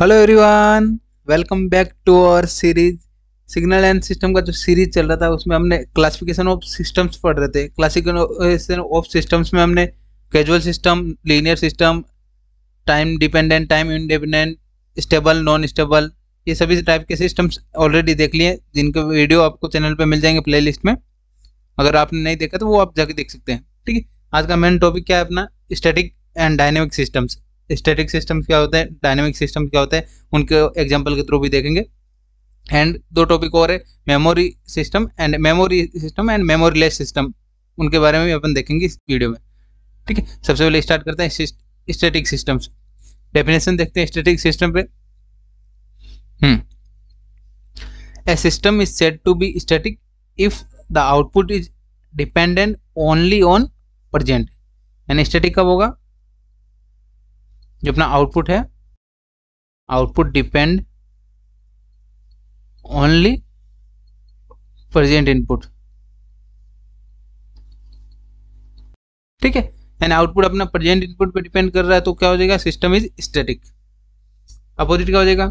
Hello everyone, welcome back to our series. Signal and system का जो series चल रहा था उसमें हमने क्लासिफिकेशन ऑफ सिस्टम्स पढ़ रहे थे। क्लासिफिकेशन ऑफ सिस्टम्स में हमने casual system, linear system, time dependent, time independent, stable, non stable, ये सभी टाइप के सिस्टम्स ऑलरेडी देख लिए, जिनके वीडियो आपको चैनल पे मिल जाएंगे प्लेलिस्ट में। अगर आपने नहीं देखा तो वो आप जाके देख सकते हैं। ठीक है, आज का मेन टॉपिक क्या है अपना? Static and dynamic systems. Static system क्या होते हैं, डायनेमिक सिस्टम क्या होते हैं, उनके एग्जांपल के थ्रू भी देखेंगे। एंड दो टॉपिक और है, memory system and memoryless system, उनके बारे में भी अपन देखेंगे इस वीडियो में। ठीक है, सबसे पहले स्टार्ट करते हैं स्टैटिक सिस्टम्स। डेफिनेशन देखते हैं स्टैटिक सिस्टम पे। A system is said to be static if the output is dependent only on present. यानी स्टैटिक कब होगा? जो अपना आउटपुट है, output depend only present input. ठीक है, यानी आउटपुट अपना प्रेजेंट इनपुट पे डिपेंड कर रहा है तो क्या हो जाएगा? System is static. अपोजिट क्या हो जाएगा?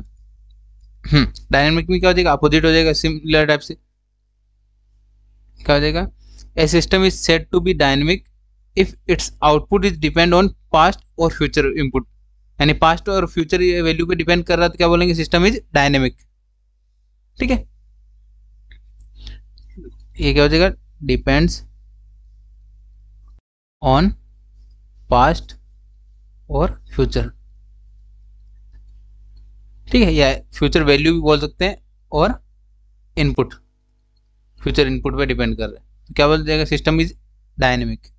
डायनेमिक में क्या हो जाएगा? अपोजिट हो जाएगा, सिमिलर टाइप से। क्या हो जाएगा? A system is said to be dynamic if its output is depend on past और फ्यूचर इनपुट। यानी पास्ट और फ्यूचर वैल्यू पे डिपेंड कर रहा है तो क्या बोलेंगे? System is dynamic. ठीक है, ये क्या हो जाएगा? डिपेंड्स ऑन पास्ट और फ्यूचर। ठीक है, या फ्यूचर वैल्यू भी बोल सकते हैं, और इनपुट, फ्यूचर इनपुट पे डिपेंड कर रहा है तो क्या बोल जाएगा? System is dynamic.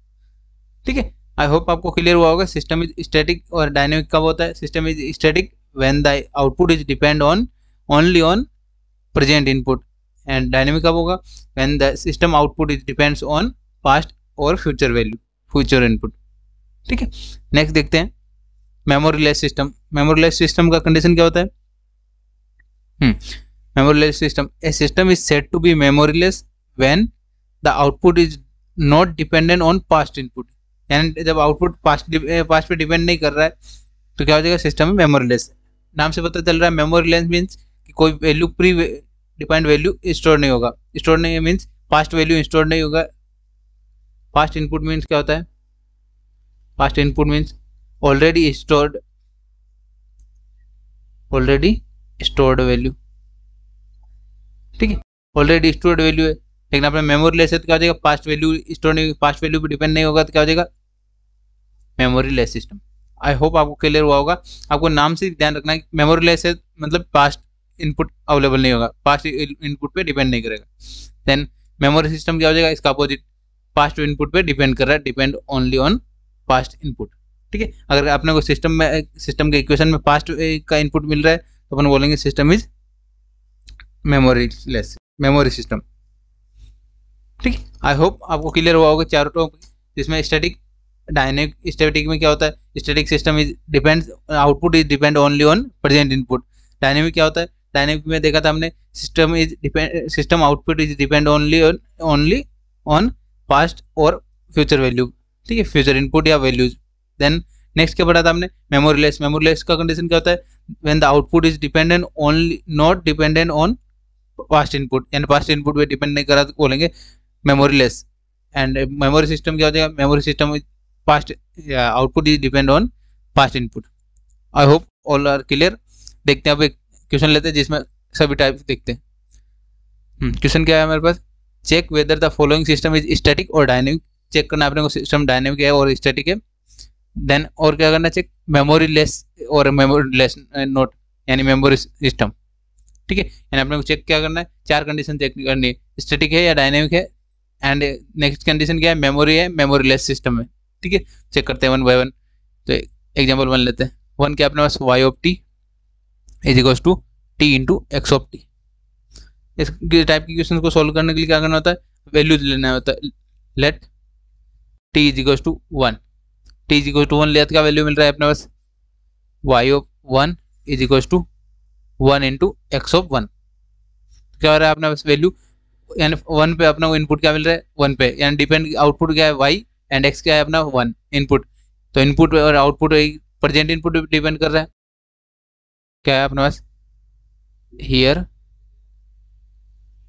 ठीक है, आई होप आपको क्लियर हुआ होगा। सिस्टम इज स्टैटिक और डायनेमिक कब होता है? System is static when the output is depend on only on present input, and dynamic कब होगा? When the system output is depends on past और फ्यूचर वैल्यू, फ्यूचर इनपुट। ठीक है, next देखते हैं मेमोरीलेस सिस्टम। मेमोरीलेस सिस्टम का condition क्या होता है? Memoryless system, a system is said to be memoryless when the output is not dependent on past input. यानी जब आउटपुट पास्ट पे डिपेंड नहीं कर रहा है तो क्या हो जाएगा? सिस्टम में मेमोरीलेस। नाम से पता चल रहा है मेमोरीलेस मीन्स कि कोई value pre defined value store नहीं होगा। स्टोर नहीं मीन्स पास्ट वैल्यू स्टोर नहीं होगा। पास्ट इनपुट मीन्स क्या होता है? Past input means already stored value. ठीक है, ऑलरेडी स्टोर्ड वैल्यू है, लेकिन आपने मेमोरीलेस है तो क्या हो जाएगा? पास्ट वैल्यू स्टोर नहीं, पास्ट वैल्यू पे डिपेंड नहीं होगा तो क्या हो जाएगा? Memoryless system. आई होप आपको क्लियर हुआ होगा। आपको नाम से ध्यान रखना है, मेमोरीलेस है मतलब पास्ट इनपुट अवेलेबल नहीं होगा, पास्ट इनपुट पे डिपेंड नहीं करेगा। देन मेमोरी सिस्टम क्या हो जाएगा? इसका अपोजिट, पास्ट इनपुट पे डिपेंड कर रहा है, depend only on past input. ठीक है, अगर आपने को सिस्टम के इक्वेशन में पास्ट का इनपुट मिल रहा है तो अपन बोलेंगे system is memoryless, memory system. ठीक है, आई होप आपको क्लियर हुआ होगा चारों टॉपिक, जिसमें स्टैटिक, डायनेमिक। स्टैटिक में क्या होता है? Static system is depends, output is depend only on present input. Dynamic क्या होता है? डायनेमिक में देखा था हमने, system output is depend only on past और फ्यूचर वैल्यू। ठीक है, फ्यूचर इनपुट या वैल्यूज। देन नेक्स्ट क्या पढ़ा था हमने? मेमोरीलेस। मेमोरीलेस का कंडीशन क्या होता है? When the output is dependent only, not dependent on past input, यानी पास्ट इनपुट पे डिपेंड नहीं करा तो बोलेंगे मेमोरीलेस। एंड मेमोरी सिस्टम क्या हो जाएगा? Memory system past output is depend on past input. I hope all are clear. देखते हैं, अब एक क्वेश्चन लेते हैं जिसमें सभी टाइप देखते हैं। क्वेश्चन क्या है हमारे पास? Check whether the following system is static और डायनेमिक। चेक करना आपने को सिस्टम डायनेमिक है और स्टैटिक है। देन और क्या करना? चेक मेमोरीलेस और मेमोरीलेस नोट, यानी मेमोरी सिस्टम। ठीक है, यानी आपने को चेक क्या करना है? चार कंडीशन चेक करनी है, स्टैटिक है या डायनेमिक है, एंड नेक्स्ट कंडीशन क्या है? मेमोरी है, मेमोरीलेस सिस्टम है। ठीक है, चेक करते हैं वन बाय वन। तो एग्जांपल वन लेते हैं। वन क्या अपने पास? Y of T is equals to T into X of T. इस टाइप की क्वेश्चन को सॉल्व करने के लिए क्या करना होता है? वैल्यूज लेना होता है। Let T is equals to one, T is equal to one लिया तो क्या वैल्यू मिल रहा है अपने पास? Y of one is equals to one into X of one. क्या हो रहा है अपने पास? वैल्यू, यानी वन पे अपना इनपुट क्या मिल रहा है? वन पे, यानी डिपेंड आउटपुट क्या है? वाई, एंड एक्स क्या है अपना? One input. तो इनपुट और आउटपुट प्रेजेंट इनपुट डिपेंड कर रहा है। क्या है अपने पास, here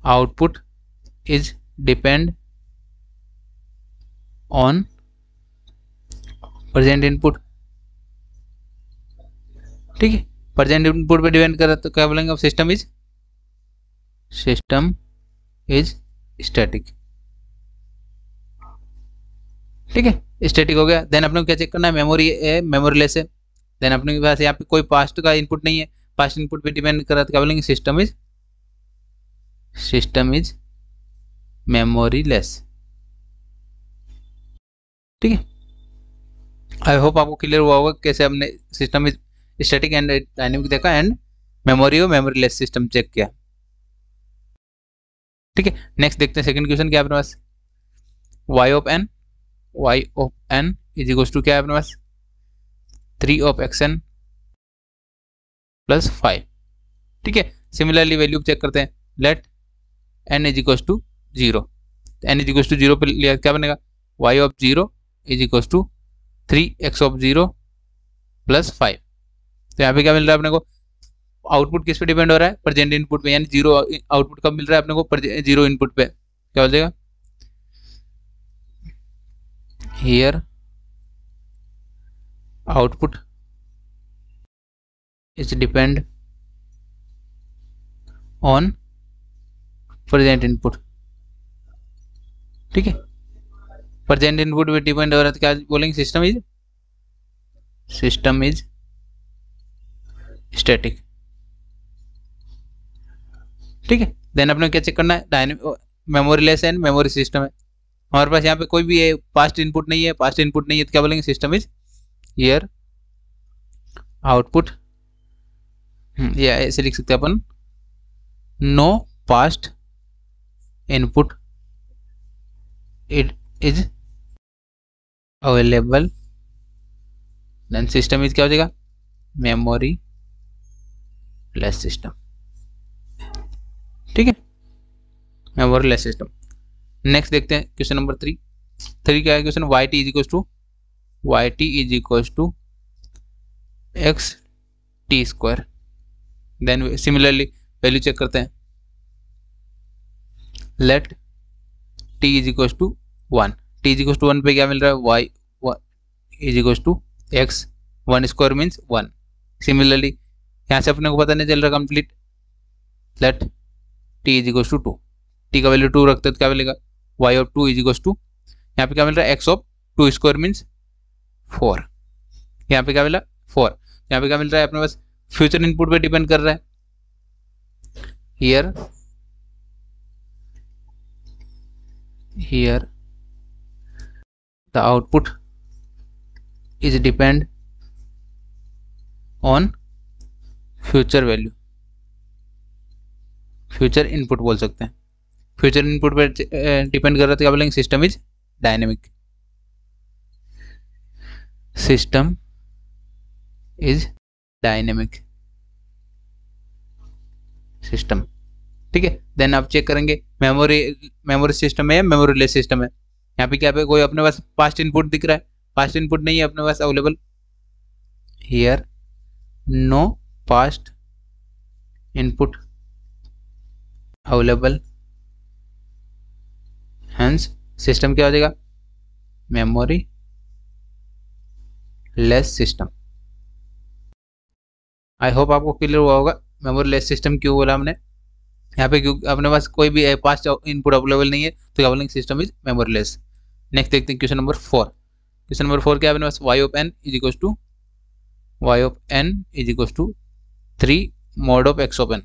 output is depend on present input. ठीक है, प्रेजेंट इनपुट पे डिपेंड कर रहा है तो क्या बोलेंगे, अब सिस्टम इज स्टैटिक। ठीक है, स्टैटिक हो गया। देन अपने को क्या चेक करना है, मेमोरी है मेमोरीलेस है। देन अपने के पास यहाँ पे कोई पास्ट का इनपुट नहीं है, पास्ट इनपुट पे डिपेंड कर रहा है तो क्या बोलेंगे, सिस्टम इज मेमोरीलेस। ठीक है, आई होप आपको क्लियर हुआ होगा कैसे हमने system is static and dynamic देखा एंड मेमोरी और मेमोरीलेस सिस्टम चेक किया। ठीक है, नेक्स्ट देखते हैं सेकंड क्वेश्चन क्या है अपने पास, y of n is equals to क्या है अपने पास, 3 ऑफ xn प्लस 5। ठीक है, सिमिलरली वैल्यू चेक करते हैं, let n is equals to 0, n is equals to 0 पे लिया क्या बनेगा, y of 0 is equals to 3x of 0 plus 5। तो यहाँ पे क्या मिल रहा है अपने को, आउटपुट किस पे डिपेंड हो रहा है, प्रेजेंट इनपुट पे, यानी 0 आउटपुट कब मिल रहा है अपने को, 0 इनपुट पे। क्या हो जाएगा, here output is depend on present input. ठीक है, प्रेजेंट इनपुट पे डिपेंड हो रहा है तो क्या बोलेंगे, सिस्टम इज स्टैटिक। ठीक है, देन अपने क्या चेक करना है, मेमोरीलेस एंड मेमोरी सिस्टम है। हमारे पास यहाँ पे कोई भी पास्ट इनपुट नहीं है, तो क्या बोलेंगे, सिस्टम इज हियर आउटपुट, या ऐसे लिख सकते हैं अपन, no past input it is available, then system is क्या हो जाएगा, मेमोरी लेस सिस्टम। ठीक है, मेमोरी लेस सिस्टम। नेक्स्ट देखते हैं क्वेश्चन नंबर 3 क्या है question, yt is equals to x t square. Then similarly value check करते हैं, let t is equals to 1, t is equals to 1 पे क्या मिल रहा है, y is equals to x, 1 square means 1। Similarly यहाँ से अपने को पता नहीं चल रहा complete, let t is equals to 2, t का वैल्यू 2 रखते हैं तो क्या मिलेगा, y of 2 is equals to, यहाँ पे क्या मिल रहा है, x ऑफ 2 स्क्वायर मीन्स 4, यहाँ पे क्या मिला 4, यहाँ पे क्या मिल रहा है अपने पास, फ्यूचर इनपुट पे डिपेंड कर रहा है, here the output is depend on future value, future input बोल सकते हैं, फ्यूचर इनपुट पर डिपेंड कर रहा है तो क्या बोलेंगे, system is dynamic, system is dynamic system. ठीक है, देन आप चेक करेंगे मेमोरी सिस्टम है या मेमोरीलेस सिस्टम है। यहाँ पे क्या पे कोई अपने पास पास्ट इनपुट दिख रहा है, पास्ट इनपुट नहीं है अपने पास available, here no past input available, hence system क्या हो जाएगा, memoryless system. I hope आपको क्लियर हुआ होगा मेमोरी लेस सिस्टम क्यों बोला हमने, यहाँ पे क्योंकि अपने पास कोई भी पास्ट इनपुट अवेलेबल नहीं है तो क्या बोलेंगे, system is memory less. Next देखते हैं क्वेश्चन नंबर 4। क्वेश्चन नंबर 4 क्या है अपने पास, y of n is equals to 3 mod of x of n।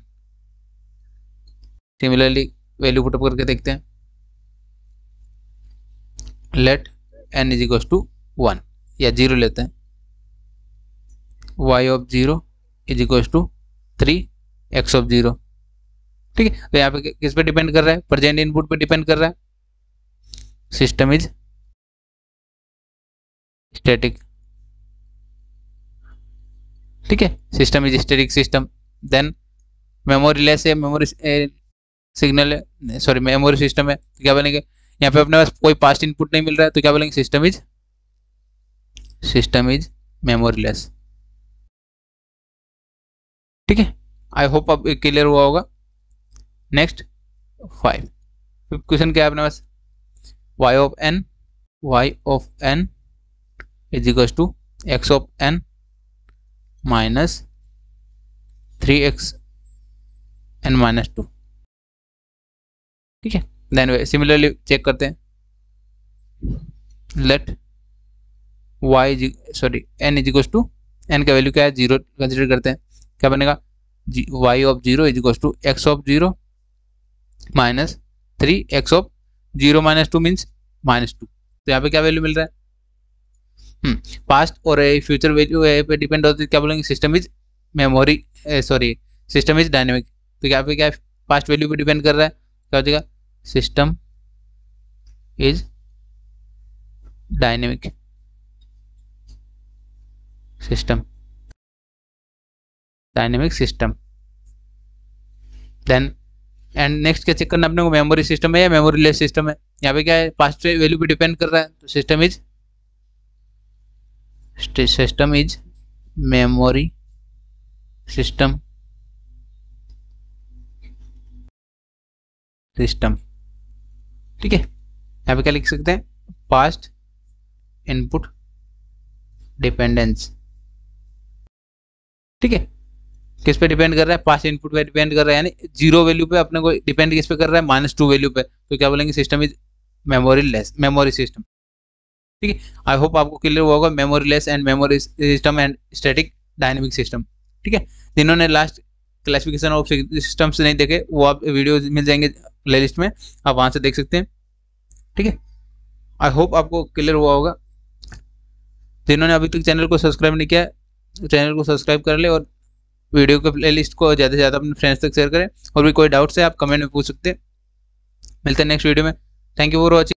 Similarly value put up करके देखते हैं, let n is equals to 1 या 0 लेते हैं, y of 0 is equals to 3 x of 0। ठीक है, तो यहाँ पे किस पे डिपेंड कर रहा है, प्रेजेंट इनपुट पे डिपेंड कर रहा है, सिस्टम इज स्टैटिक। ठीक है, system is static system. Then memoryless है, मेमोरी सिग्नल है, सॉरी मेमोरी सिस्टम है, तो क्या बनेंगे, यहाँ पे अपने पास कोई पास्ट इनपुट नहीं मिल रहा है तो क्या बोलेंगे, सिस्टम इज मेमोरी लेस। ठीक है, आई होप अब क्लियर हुआ होगा। नेक्स्ट 5 क्वेश्चन क्या है अपने पास, y of n is equal to x of n minus 3x n minus 2। ठीक है, देन सिमिलरली चेक करते हैं, let n is equal to n का वैल्यू क्या है 0 कंसिडर करते हैं, क्या बनेगा y of 0 is equal to x of 0 minus 3x of 0 minus 2 means minus 2। तो यहाँ पे क्या वैल्यू मिल रहा है, पास्ट और फ्यूचर वैल्यू पे डिपेंड होती है, क्या बोलेंगे system is memory system is dynamic. तो यहाँ पे क्या पास्ट वैल्यू पे डिपेंड कर रहा है, क्या हो जाएगा system is dynamic system then and next क्या चेक करना अपने को, मेमोरी सिस्टम है या मेमोरी लेस सिस्टम है। यहाँ पे क्या है पास्ट वैल्यू पे डिपेंड कर रहा है, तो सिस्टम इज मेमोरी सिस्टम ठीक है, यहाँ पे क्या लिख सकते हैं पास्ट इनपुट डिपेंडेंस। ठीक है, किस पे डिपेंड कर रहा है, पास्ट इनपुट पे डिपेंड कर रहा है, यानी 0 वैल्यू पे अपने को डिपेंड किस पे कर रहा है -2 वैल्यू पे। तो क्या बोलेंगे सिस्टम इज मेमोरी सिस्टम। ठीक है, आई होप आपको क्लियर हुआ होगा memory less and memory system and static dynamic system. ठीक है, जिन्होंने लास्ट क्लासिफिकेशन ऑफ सिस्टम्स नहीं देखे वो आप वीडियो मिल जाएंगे प्लेलिस्ट में, आप वहां से देख सकते हैं। ठीक है, आई होप आपको क्लियर हुआ होगा। जिन्होंने अभी तक चैनल को सब्सक्राइब नहीं किया चैनल को सब्सक्राइब कर ले और वीडियो के प्लेलिस्ट को ज़्यादा से ज़्यादा अपने फ्रेंड्स तक शेयर करें। और भी कोई डाउट्स है आप कमेंट में पूछ सकते हैं। मिलते हैं नेक्स्ट वीडियो में। Thank you for watching.